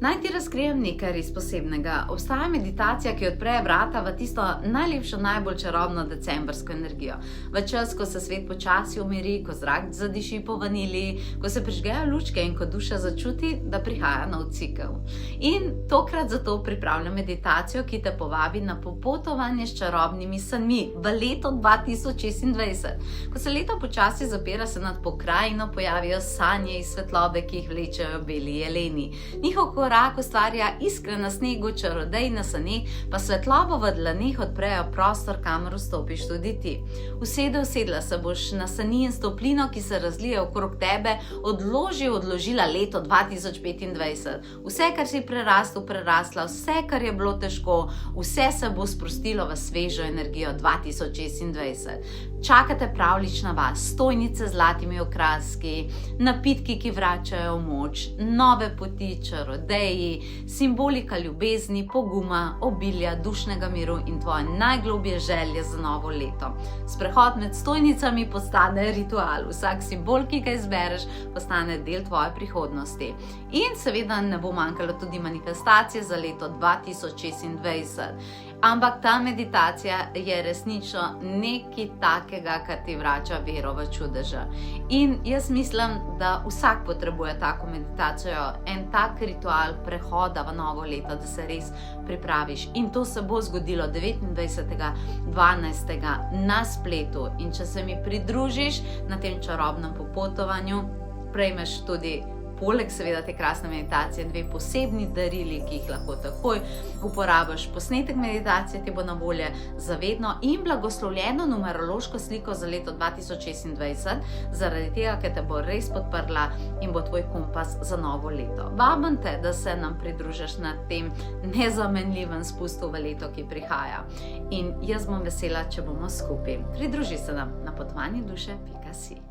Naj ti razkrijem nekaj res posebnega. Obstaja meditacija, ki odpre vrata v tisto najlepšo, najbolj čarobno decembrsko energijo. V čas, ko se svet počasi umiri, ko zrak zadiši po vaniliji, ko se prižgejo lučke in ko duša začuti, da prihaja nov cikel. In tokrat zato pripravljam meditacijo, ki te povabi na popotovanje s čarobnimi sanmi v leto 2026. Ko se leto počasi zapira, se nad pokrajino pojavijo sanje iz svetlobe, ki jih vlečejo beli jeleni. Njihov korak ustvarja iskre na snegu, čarodej na saneh, pa svetlobo v dlaneh odprejo prostor, kamor vstopiš tudi ti. Usedla se boš na sani in s toplino, ki se razlije okrog tebe, odložila leto 2025. Vse, kar si prerasla, vse, kar je bilo težko, vse se bo sprostilo v svežo energijo 2026. Čakate pravlična vas, stojnice z zlatimi okraski, napitki, ki vračajo moč, nove poti, čarodeji, simbolika ljubezni, poguma, obilja, dušnega miru in tvoje najgloblje želje za novo leto. Sprehod med stojnicami postane ritual. Vsak simbol, ki ga izbereš, postane del tvoje prihodnosti. In seveda ne bo manjkalo tudi manifestacije za leto 2026. Ampak ta meditacija je resnično nekaj takega, kar ti vrača vero v čudeža. In jaz mislim, da vsak potrebuje tako meditacijo, en tak ritual prehoda v novo leto, da se res pripraviš. In to se bo zgodilo 29.12. na spletu. In če se mi pridružiš na tem čarobnem popotovanju, prejmeš tudi poleg seveda te krasne meditacije, 2 posebni darili, ki jih lahko takoj uporabiš. Posnetek meditacije ti bo na voljo zavedno in blagoslovljeno numerološko sliko za leto 2026, zaradi tega, ker te bo res podprla in bo tvoj kompas za novo leto. Vabim te, da se nam pridružiš na tem nezamenljivem spustu v leto, ki prihaja. In jaz bom vesela, če bomo skupaj. Pridruži se nam na potovanjuduše.si.